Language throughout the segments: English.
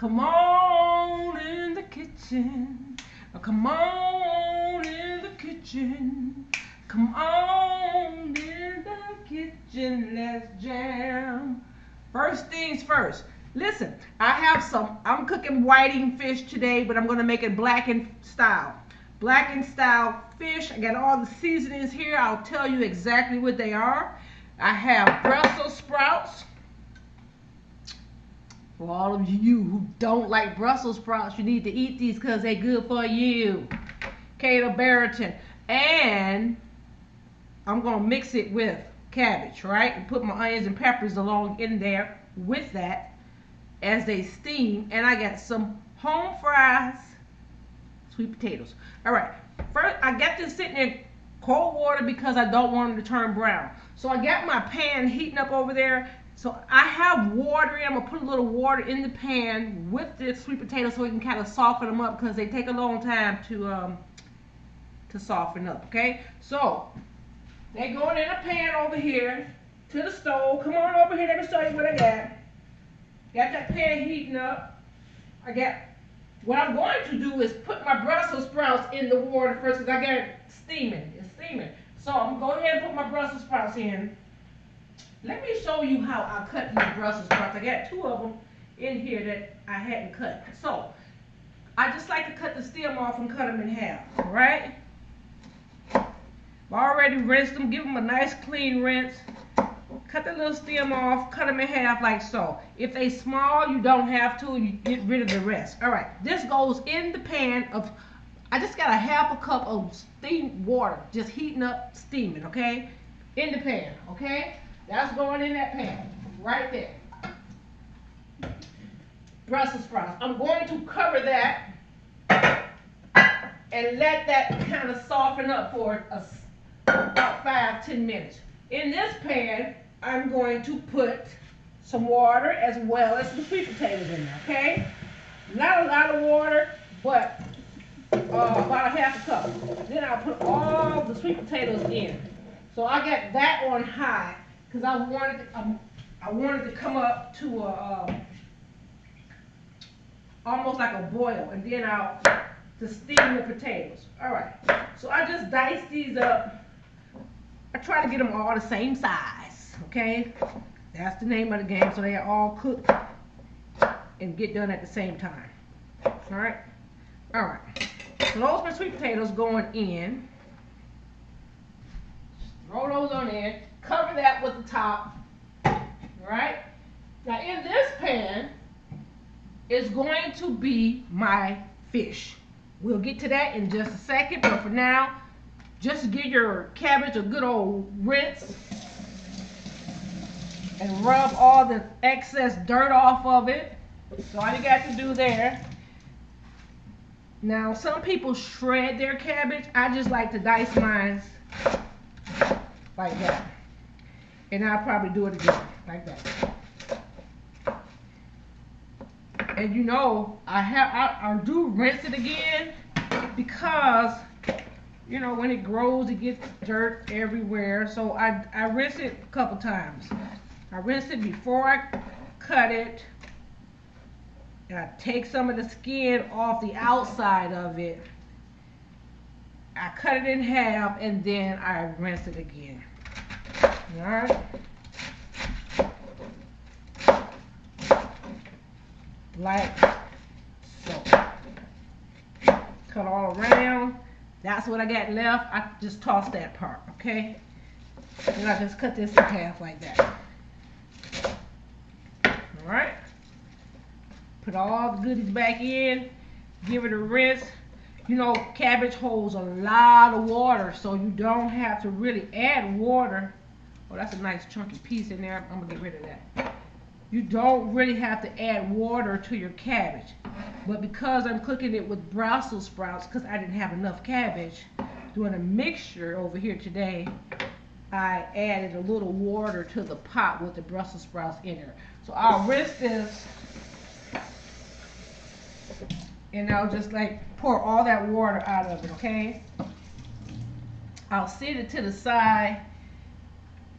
Come on in the kitchen. Come on in the kitchen. Come on in the kitchen. Let's jam. First things first. Listen, I'm cooking whiting fish today, but I'm going to make it blackened style. Blackened style fish. I got all the seasonings here. I'll tell you exactly what they are. I have Brussels sprouts. For all of you who don't like Brussels sprouts, you need to eat these because they're good for you. Cato Barrington. And I'm going to mix it with cabbage, right? And put my onions and peppers along in there with that as they steam. And I got some home fries, sweet potatoes. All right. First, I got this sitting in cold water because I don't want them to turn brown. So I got my pan heating up over there. So I have water in. I'm going to put a little water in the pan with the sweet potatoes so we can kind of soften them up because they take a long time to soften up, okay? So they're going in a pan over here to the stove. Come on over here. Let me show you what I got. Got that pan heating up. What I'm going to do is put my Brussels sprouts in the water first because I got it steaming. It's steaming. So I'm going to go ahead and put my Brussels sprouts in. Let me show you how I cut these Brussels sprouts. I got 2 of them in here that I hadn't cut. So I just like to cut the stem off and cut them in half, all right? I've already rinsed them. Give them a nice clean rinse. Cut the little stem off, cut them in half like so. If they small, you don't have to. You get rid of the rest. All right, this goes in the pan of, I just got a ½ cup of steamed water, just heating up, steaming, okay? In the pan, okay? That's going in that pan, right there. Brussels sprouts. I'm going to cover that and let that kind of soften up for about 5-10 minutes. In this pan, I'm going to put some water as well as some sweet potatoes in there, okay? Not a lot of water, but about a ½ cup. Then I'll put all the sweet potatoes in. So I got that on high because I wanted to come up to almost like a boil, and then to steam the potatoes. All right. So I just dice these up. I try to get them all the same size, okay? That's the name of the game, so they all cook and get done at the same time. All right? All right. So those are my sweet potatoes going in. Just throw those on in. Cover that with the top. All right? Now in this pan is going to be my fish. We'll get to that in just a second, but for now, just give your cabbage a good old rinse and rub all the excess dirt off of it. So all you got to do there. Now, some people shred their cabbage. I just like to dice mine like that. And I'll probably do it again like that. And you know, I do rinse it again because, you know, when it grows, it gets dirt everywhere. So I rinse it a couple times. I rinse it before I cut it. And I take some of the skin off the outside of it. I cut it in half and then I rinse it again. All right. Like so. Cut all around. That's what I got left. I just toss that part, okay? And I just cut this in half like that. All right. Put all the goodies back in. Give it a rinse. You know, cabbage holds a lot of water, so you don't have to really add water. Oh, that's a nice chunky piece in there. I'm gonna get rid of that. You don't really have to add water to your cabbage. But because I'm cooking it with Brussels sprouts, because I didn't have enough cabbage, doing a mixture over here today, I added a little water to the pot with the Brussels sprouts in there. So I'll rinse this, and I'll just like pour all that water out of it, okay? I'll set it to the side,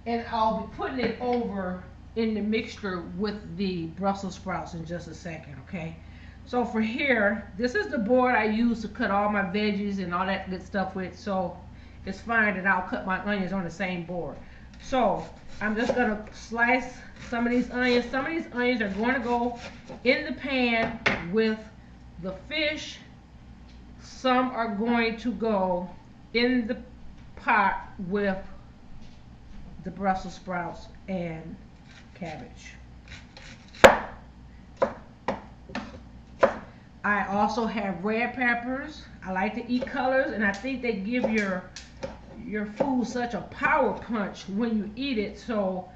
and I'll be putting it over in the mixture with the Brussels sprouts in just a second, okay? So for here, this is the board I use to cut all my veggies and all that good stuff with. So it's fine that I'll cut my onions on the same board. So I'm just gonna slice some of these onions. Some of these onions are going to go in the pan with the fish. Some are going to go in the pot with the Brussels sprouts and cabbage. I also have red peppers. I like to eat colors, and I think they give your food such a power punch when you eat it. So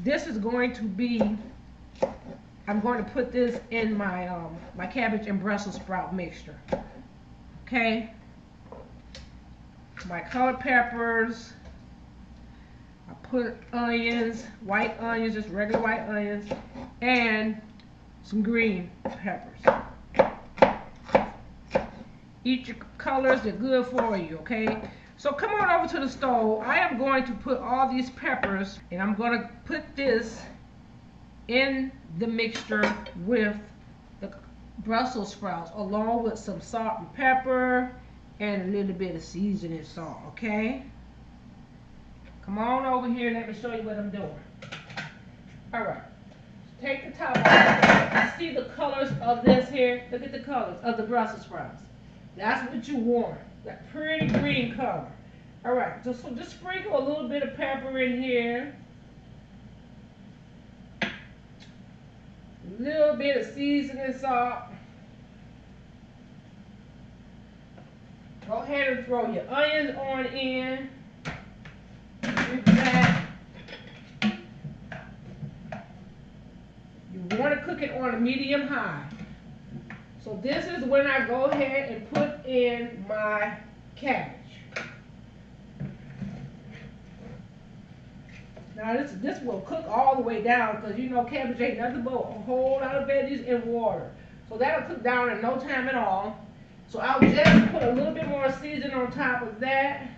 this is going to be, I'm going to put this in my my cabbage and Brussels sprout mixture. Okay, my colored peppers. I put onions, white onions, just regular white onions, and some green peppers. Eat your colors, they're good for you, okay? So come on over to the stove. I am going to put all these peppers, and I'm going to put this in the mixture with the Brussels sprouts, along with some salt and pepper and a little bit of seasoning salt, okay? Come on over here and let me show you what I'm doing. All right. Take the top off. See the colors of this here? Look at the colors of the Brussels sprouts. That's what you want. That pretty green color. All right. So just sprinkle a little bit of pepper in here. A little bit of seasoning salt. Go ahead and throw your onions on in. That. You want to cook it on a medium high. So this is when I go ahead and put in my cabbage. Now this will cook all the way down, because you know cabbage ain't nothing but a whole lot of veggies and water. So that'll cook down in no time at all. So I'll just put a little bit more seasoning on top of that.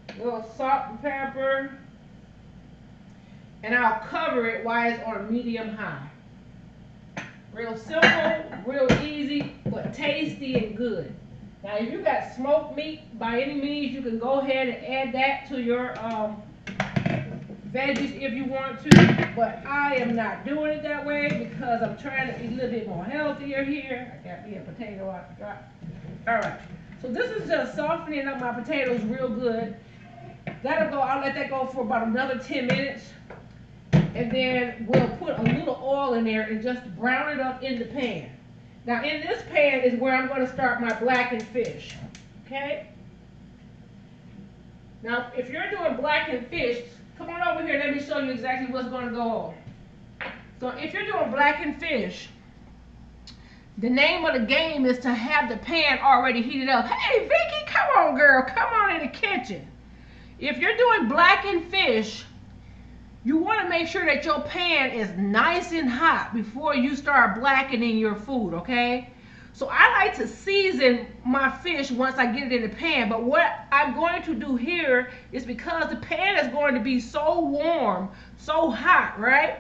A little salt and pepper. And I'll cover it while it's on medium high. Real simple, real easy, but tasty and good. Now if you got smoked meat, by any means you can go ahead and add that to your veggies if you want to, but I am not doing it that way because I'm trying to be a little bit more healthier here. I got me a potato out the drop. Alright, so this is just softening up my potatoes real good. That'll go, I'll let that go for about another 10 minutes. And then we'll put a little oil in there and just brown it up in the pan. Now in this pan is where I'm going to start my blackened fish. Okay? Now if you're doing blackened fish, come on over here, let me show you exactly what's going to go on. So if you're doing blackened fish, the name of the game is to have the pan already heated up. Hey Vicky, come on girl, come on in the kitchen. If you're doing blackened fish, you want to make sure that your pan is nice and hot before you start blackening your food, okay? So I like to season my fish once I get it in the pan, but what I'm going to do here is, because the pan is going to be so warm, so hot, right?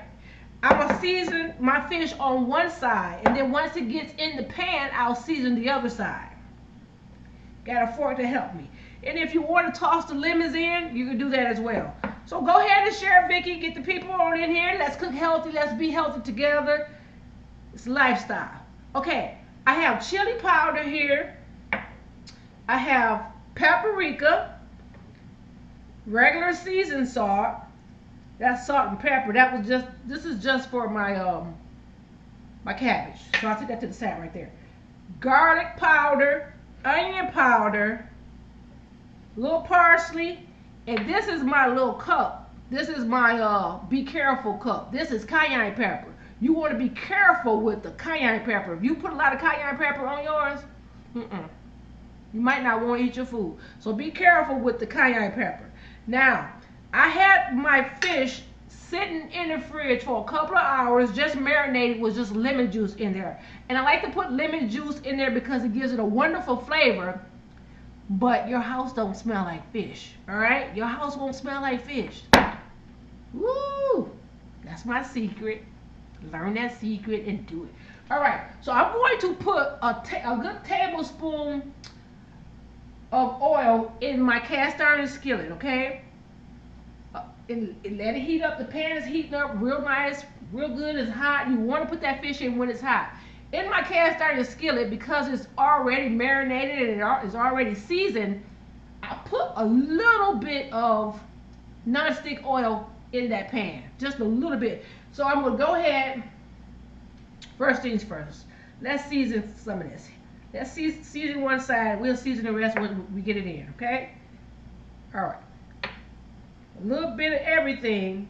I'm going to season my fish on one side, and then once it gets in the pan, I'll season the other side. Got a fork to help me. And if you want to toss the lemons in, you can do that as well. So go ahead and share, Vicky. Get the people on in here. Let's cook healthy. Let's be healthy together. It's lifestyle. Okay, I have chili powder here. I have paprika, regular seasoned salt. That's salt and pepper. This is just for my my cabbage. So I'll take that to the side right there. Garlic powder, onion powder, little parsley, and this is my little cup. This is my be careful cup. This is cayenne pepper. You want to be careful with the cayenne pepper. If you put a lot of cayenne pepper on yours, you might not want to eat your food. So be careful with the cayenne pepper. Now, I had my fish sitting in the fridge for a couple of hours, just marinated with just lemon juice in there. And I like to put lemon juice in there because it gives it a wonderful flavor. But your house don't smell like fish, all right? Your house won't smell like fish. Woo! That's my secret. Learn that secret and do it. All right, so I'm going to put a good tablespoon of oil in my cast iron skillet, okay? And let it heat up. The pan is heating up real nice, real good. It's hot. You want to put that fish in when it's hot. In my cast iron skillet, because it's already marinated and it's already seasoned, I put a little bit of non-stick oil in that pan, just a little bit. So I'm going to go ahead. First things first, let's season some of this. Let's season one side. We'll season the rest when we get it in, okay? All right. A little bit of everything.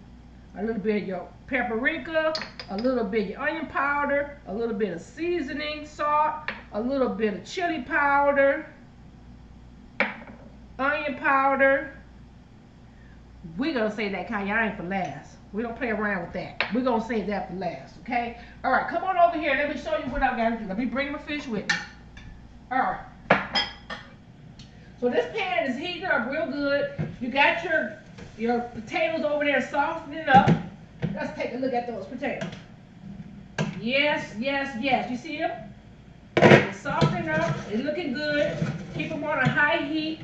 A little bit of your paprika, a little bit of your onion powder, a little bit of seasoning, salt, a little bit of chili powder, onion powder. We're going to save that cayenne for last. We don't play around with that. We're going to save that for last, okay? All right, come on over here. Let me show you what I got to do. Let me bring my fish with me. All right. So this pan is heating up real good. You got your potatoes over there softening up. Let's take a look at those potatoes. Yes, yes, yes. You see them? They're softening up. They're looking good. Keep them on a high heat.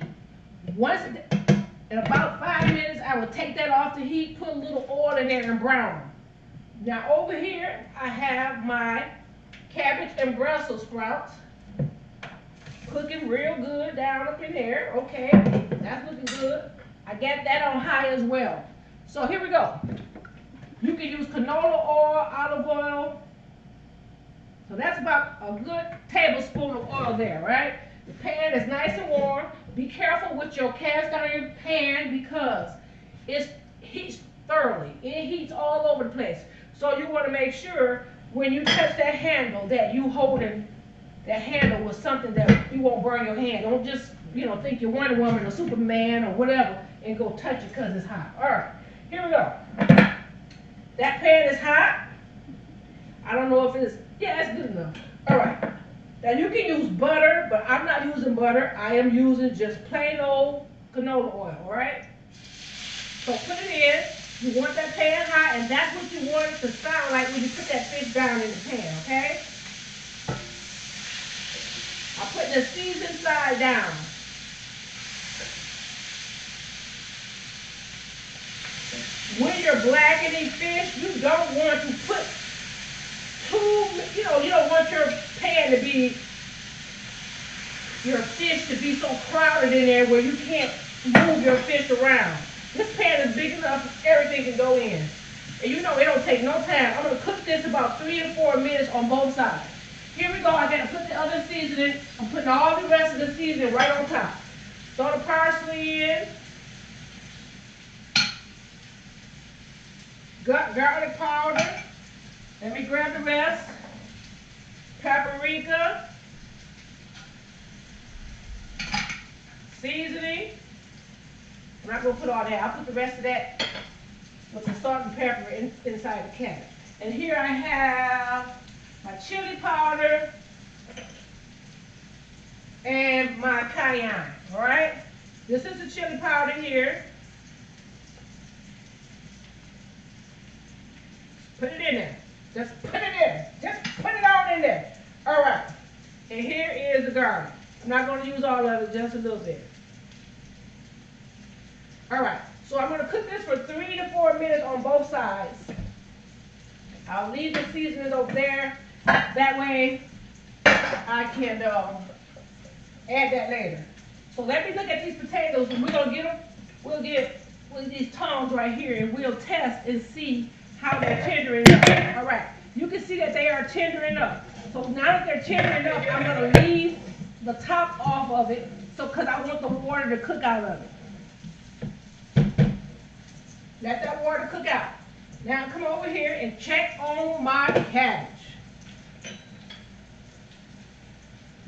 In about 5 minutes, I will take that off the heat, put a little oil in there and brown them. Now over here, I have my cabbage and Brussels sprouts cooking real good down up in there. Okay, that's looking good. I got that on high as well. So here we go. You can use canola oil, olive oil. So that's about a good tablespoon of oil there, right? The pan is nice and warm. Be careful with your cast iron pan because it heats thoroughly. It heats all over the place. So you want to make sure when you touch that handle that you holding that handle with something that you won't burn your hand. Don't just, think you're Wonder Woman or Superman or whatever and go touch it because it's hot. All right, here we go. That pan is hot. I don't know if it's, yeah, it's good enough. All right. Now you can use butter, but I'm not using butter. I am using just plain old canola oil, all right? So put it in. You want that pan hot, and that's what you want it to sound like when you put that fish down in the pan, okay? I put the seasoned side down. When you're blackening fish, you don't want to put you don't want your pan to be, your fish to be so crowded in there where you can't move your fish around. This pan is big enough, everything can go in. And it don't take no time. I'm going to cook this about 3 to 4 minutes on both sides. Here we go, I got to put the other seasoning. I'm putting all the rest of the seasoning right on top. Throw the parsley in. Garlic powder. Let me grab the rest. Paprika. Seasoning. I'm not going to put all that. I'll put the rest of that with the salt and pepper inside the cabbage. And here I have my chili powder and my cayenne. All right? This is the chili powder here. Put it in there. Just put it in. Just put it all in there. All right. And here is the garlic. I'm not going to use all of it, just a little bit. All right. So I'm going to cook this for 3 to 4 minutes on both sides. I'll leave the seasonings over there. That way I can add that later. So let me look at these potatoes and we're going to get them. We'll get these tongs right here and we'll test and see how they're tendering up. All right. You can see that they are tendering up. So now that they're tendering up, I'm going to leave the top off of it because I want the water to cook out of it. Let that water cook out. Now come over here and check on my cabbage.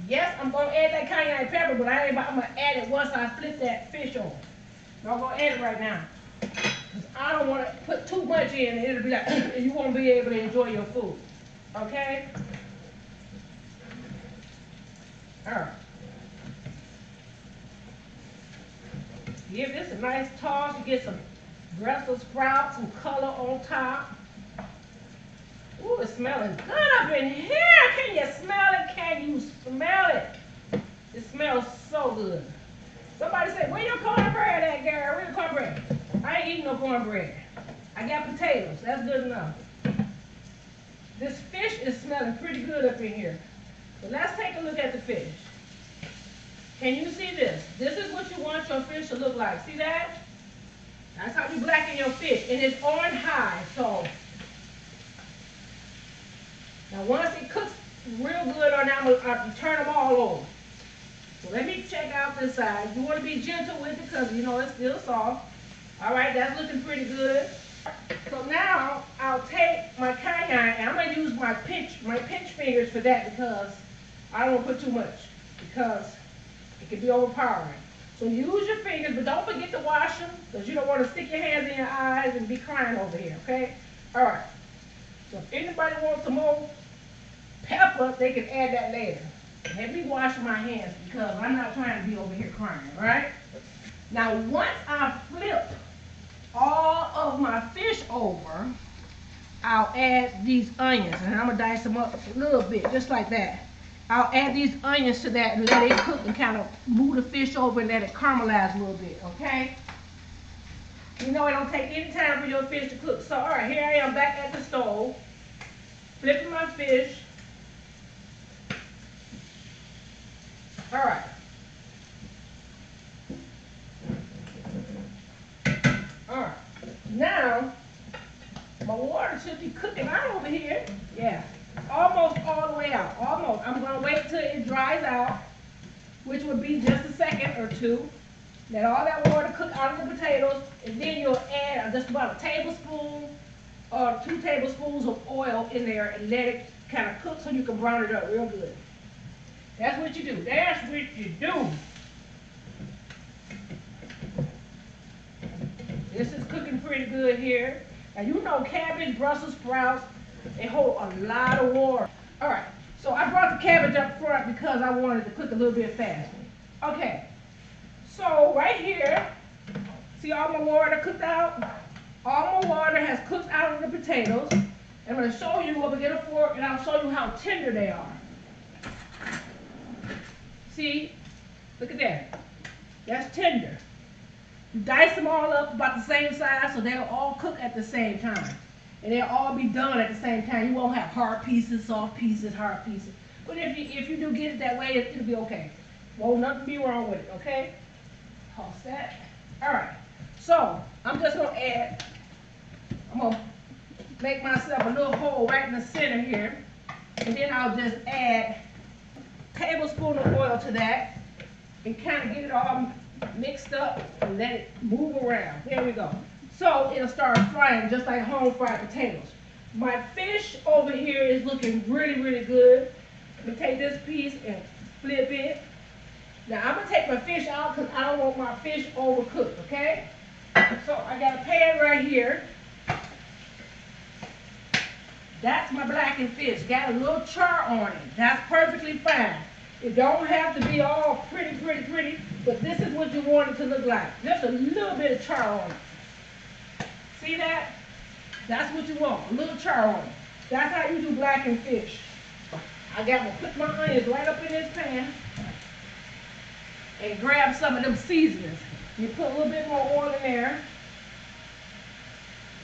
Yes, I'm going to add that cayenne pepper, but I'm going to add it once I flip that fish over. So I'm going to add it right now. I don't want to put too much in, and it'll be like, and you won't be able to enjoy your food. Okay? All right. Give this a nice toss. You get some Brussels sprouts, some color on top. Ooh, it's smelling good up in here. Can you smell it? Can you smell it? It smells so good. Somebody said, where your cornbread at, Gary? Where your cornbread? I ain't eating no cornbread. I got potatoes. That's good enough. This fish is smelling pretty good up in here. So let's take a look at the fish. Can you see this? This is what you want your fish to look like. See that? That's how you blacken your fish. And it's on high. So now once it cooks real good on that, I'll turn them all over. So let me check out this side. You want to be gentle with it because you know it's still soft. All right, that's looking pretty good. So now I'll take my cayenne and I'm going to use my pinch fingers for that because I don't want to put too much because it can be overpowering. So use your fingers, but don't forget to wash them because you don't want to stick your hands in your eyes and be crying over here, okay? All right. So if anybody wants some more pepper, they can add that later. Let me wash my hands because I'm not trying to be over here crying, all right? Now once I flip all of my fish over, I'll add these onions, and I'm gonna dice them up a little bit, just like that. I'll add these onions to that and let it cook and kind of move the fish over and let it caramelize a little bit, okay? You know it don't take any time for your fish to cook. So, all right, here I am back at the stove, flipping my fish. All right. Alright, now my water should be cooking out over here. Yeah, almost all the way out. Almost. I'm going to wait till it dries out, which would be just a second or two. Let all that water cook out of the potatoes, and then you'll add just about a tablespoon or 2 tablespoons of oil in there and let it kind of cook so you can brown it up real good. That's what you do. That's what you do. This is cooking pretty good here. Now you know cabbage, Brussels sprouts, they hold a lot of water. All right, so I brought the cabbage up front because I wanted to cook a little bit faster. Okay, so right here, see all my water cooked out? All my water has cooked out of the potatoes. I'm going to show you, we'll get a fork and I'll show you how tender they are. See, look at that. That's tender. You dice them all up about the same size so they'll all cook at the same time. And they'll all be done at the same time. You won't have hard pieces, soft pieces, hard pieces. But if you do get it that way, it'll be okay. Won't nothing be wrong with it, okay? Toss that. All right. So I'm just going to make myself a little hole right in the center here. And then I'll just add a tablespoon of oil to that and kind of get it all mixed up and let it move around. There we go. So it'll start frying just like home fried potatoes. My fish over here is looking really, really good. Let me take this piece and flip it. Now I'm going to take my fish out because I don't want my fish overcooked, okay? So I got a pan right here. That's my blackened fish. Got a little char on it. That's perfectly fine. It don't have to be all pretty, but this is what you want it to look like. Just a little bit of char on it. See that? That's what you want, a little char on it. That's how you do blackened fish. I got to put my onions right up in this pan and grab some of them seasonings. You put a little bit more oil in there,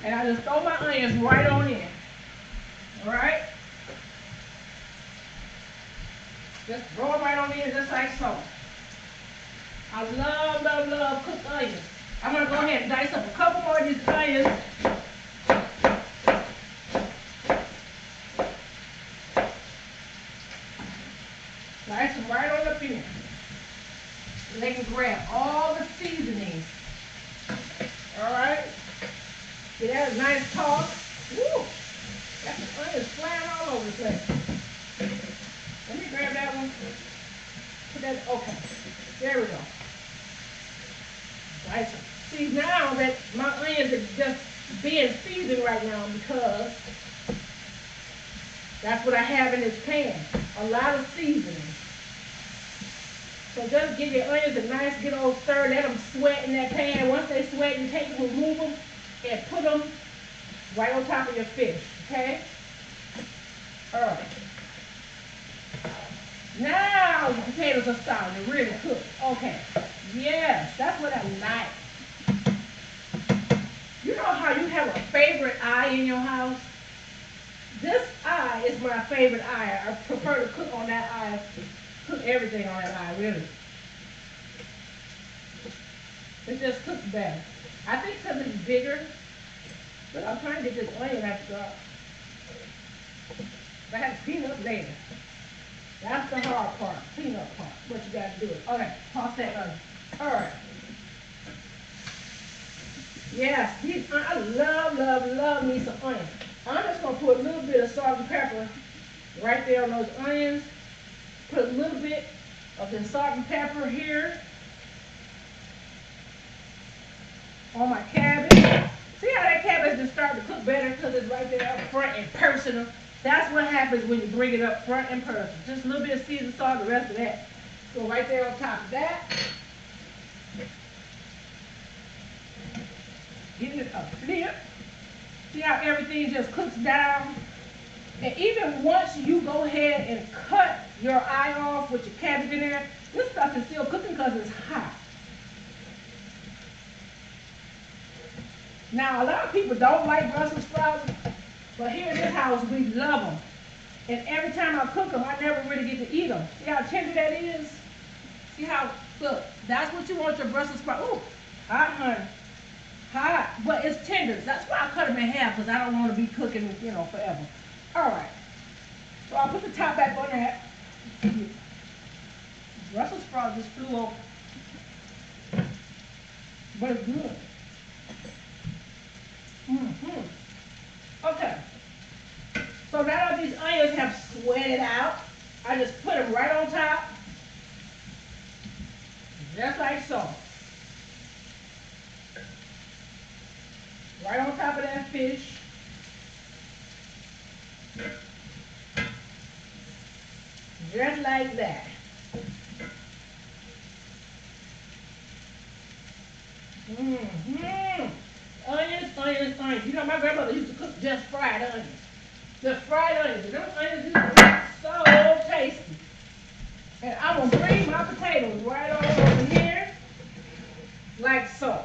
and I just throw my onions right on in. All right? Just throw them right on in just like so. I love cooked onions. I'm going to go ahead and dice up a couple more of these onions. Dice them right on up in. So they can grab all the seasonings. Alright? Get that a nice toss. Woo! Got the onions flying all over the place. Let me grab that one. Put that, okay. There we go. Right. See, now that my onions are just being seasoned right now because that's what I have in this pan. A lot of seasoning. So just give your onions a nice good old stir. Let them sweat in that pan. Once they sweat, you take them, remove them, and put them right on top of your fish. Okay? All right. Now the potatoes are starting to really cook. Okay. Yes, that's what I like. You know how you have a favorite eye in your house? This eye is my favorite eye. I prefer to cook on that eye. Cook everything on that eye, really. It just cooks better. I think because it's bigger, but I'm trying to get this onion after all. I have to clean up later. That's the hard part, clean up part. What you got to do. Okay, toss that onion. All right. Yes, I love me some onions. I'm just going to put a little bit of salt and pepper right there on those onions. Put a little bit of the salt and pepper here on my cabbage. See how that cabbage is starting to cook better because it's right there up front and personal. That's what happens when you bring it up front and personal. Just a little bit of seasoned salt, the rest of that. Go right there on top of that. Give it a flip. See how everything just cooks down? And even once you go ahead and cut your eye off with your cabbage in there, this stuff is still cooking because it's hot. Now, a lot of people don't like Brussels sprouts, but here in this house, we love them. And every time I cook them, I never really get to eat them. See how tender that is? See how, look, that's what you want your Brussels sprouts. Ooh, hot, honey. Hot, but it's tender. That's why I cut them in half, because I don't want to be cooking, forever. All right. So I'll put the top back on that. Brussels sprouts just flew off. But it's good. Okay. So now that these onions have sweated out, I just put them right on top. Just like so. Right on top of that fish. Just like that. Onions. You know, my grandmother used to cook just fried onions. Just fried onions. And those onions used to be so tasty. And I'm going to bring my potatoes right on over here. Like so.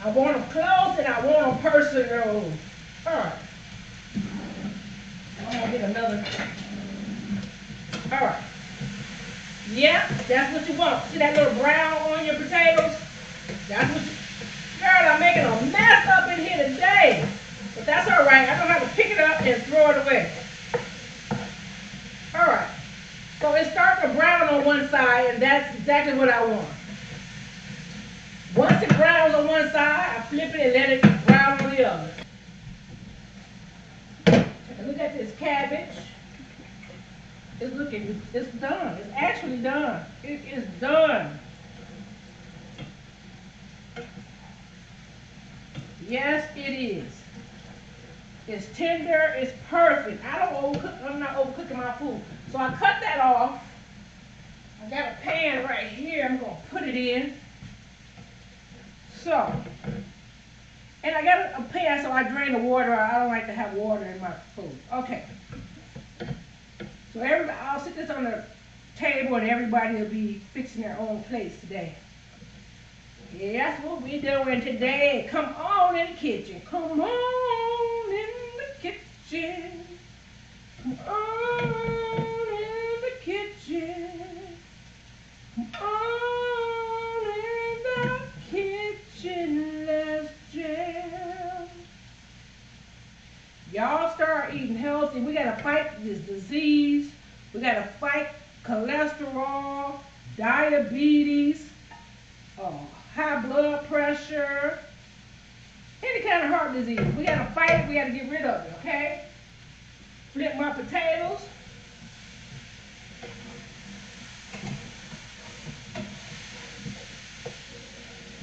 I want them close and I want them personal. All right. I'm going to get another. All right. Yeah, that's what you want. See that little brown on your potatoes? That's what you... Girl, I'm making a mess up in here today. But that's all right. I know how to pick it up and throw it away. All right. So it's starting to brown on one side, and that's exactly what I want. Once it browns on one side, I flip it and let it brown on the other. And look at this cabbage. It's done. It's actually done. It is done. Yes, it is. It's tender. It's perfect. I'm not overcooking my food. So I cut that off. I got a pan right here. I'm going to put it in. So, and I got a pan so I drain the water out. I don't like to have water in my food. Okay. So I'll sit this on the table and everybody will be fixing their own plates today. Yeah, that's what we're doing today. Come on in the kitchen. Come on in the kitchen. Come on in the kitchen. Come on in the kitchen. Let's jam. Y'all start eating healthy. We got to fight this disease. We got to fight cholesterol, diabetes, high blood pressure, any kind of heart disease. We got to fight it. We got to get rid of it, okay? Flip my potatoes.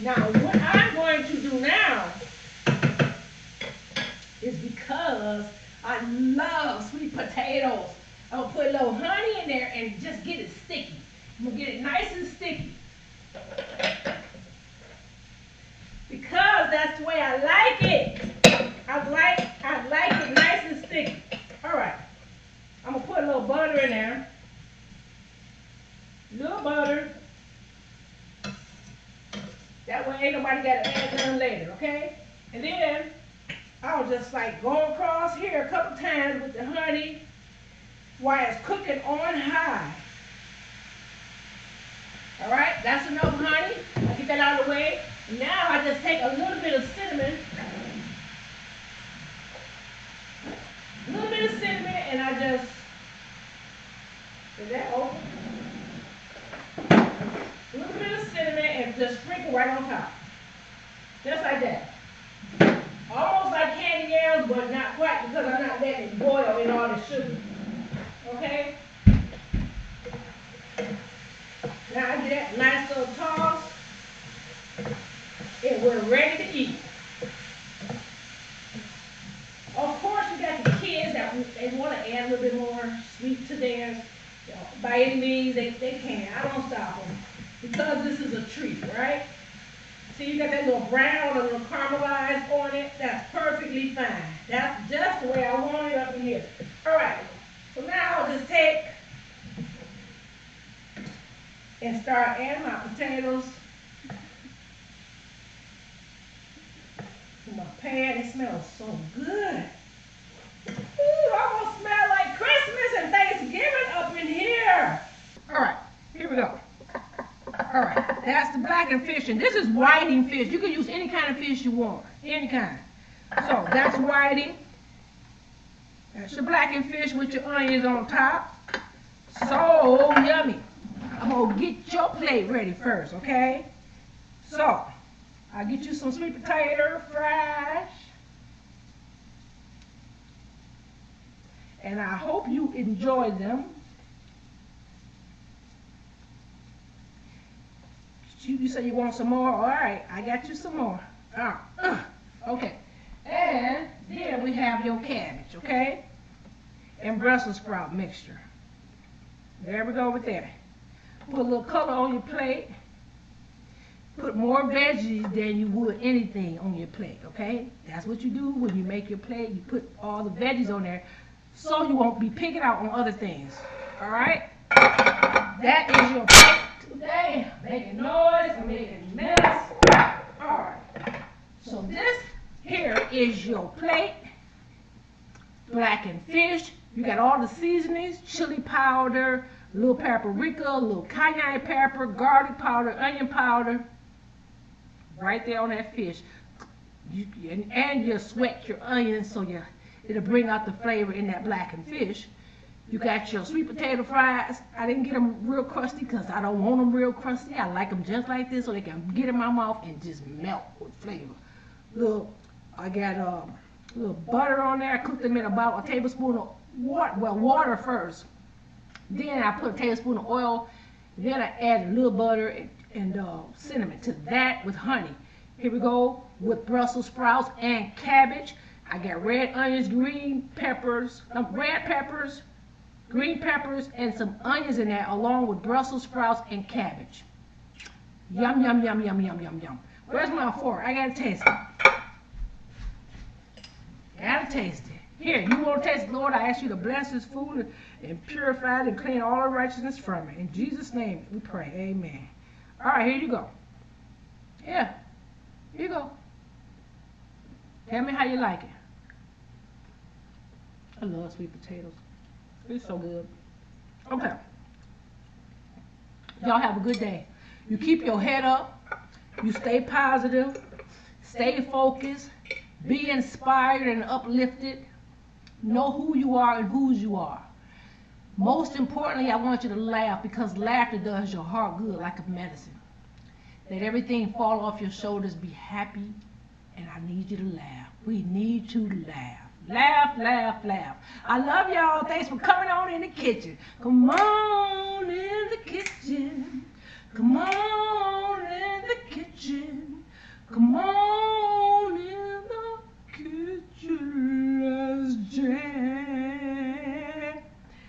Now, what I'm going to do now is because I love sweet potatoes, I'm going to put a little honey in there and just get it sticky. I'm going to get it nice and sticky. Because that's the way I like it. I like it nice and sticky. All right. butter in there. Little butter. That way ain't nobody got to add none later, okay? And then I'll just like go across here a couple times with the honey while it's cooking on high. All right, that's enough honey. I get that out of the way. Now I just take a little bit of cinnamon. A little bit of cinnamon, and I just, is that open? A little bit of cinnamon and just sprinkle right on top. Just like that. Almost like candy yams, but not quite because I'm not letting it boil in all the sugar. Okay? Now I get that nice little toss, and we're ready to eat. Of course, you got the kids that they want to add a little bit more sweet to theirs. By any means, they can. I don't stop them because this is a treat, right? See, you got that little brown, a little caramelized on it. That's perfectly fine. That's just the way I want it up in here. All right. So now I'll just take and start adding my potatoes to my pan. It smells so good. Ooh, almost smell like Christmas and Thanksgiving up in here. All right, here we go. All right, that's the blackened fish, and this is whiting fish. You can use any kind of fish you want, any kind. So that's whiting. That's your blackened fish with your onions on top. So yummy. I'm gonna get your plate ready first, okay? So I'll get you some sweet potato fries. And I hope you enjoy them. You say you want some more? All right, I got you some more. Okay. And then we have your cabbage, okay? And Brussels sprout mixture. There we go with that. Put a little color on your plate. Put more veggies than you would anything on your plate, okay? That's what you do when you make your plate. You put all the veggies on there so you won't be picking out on other things, all right? That is your plate today. Making noise, making mess. All right. So this here is your plate. Blackened fish. You got all the seasonings, chili powder, a little paprika, a little cayenne pepper, garlic powder, onion powder. Right there on that fish. And you sweat your onions so it'll bring out the flavor in that blackened fish. You got your sweet potato fries. I didn't get them real crusty because I don't want them real crusty. I like them just like this so they can get in my mouth and just melt with flavor. I got a little butter on there. I cooked them in about a tablespoon of water first. Then I put a tablespoon of oil. Then I add a little butter and cinnamon to that with honey. Here we go with Brussels sprouts and cabbage. I got red onions, green peppers, green peppers, and some onions in there along with Brussels sprouts and cabbage. Yum, yum, yum, yum, yum, yum, yum. Where's my fork? I gotta taste it. Gotta taste it. Here, you want to taste it, Lord? I ask you to bless this food and purify it and clean all unrighteousness from it. In Jesus' name we pray. Amen. All right, here you go. Yeah, here you go. Tell me how you like it. I love sweet potatoes. It's so good. Okay. Y'all have a good day. You keep your head up. You stay positive. Stay focused. Be inspired and uplifted. Know who you are and whose you are. Most importantly, I want you to laugh because laughter does your heart good like a medicine. Let everything fall off your shoulders. Be happy. And I need you to laugh. We need you to laugh. Laugh, laugh, laugh. I love y'all. Thanks for coming on in the kitchen. Come on in the kitchen. Come on in the kitchen. Come on.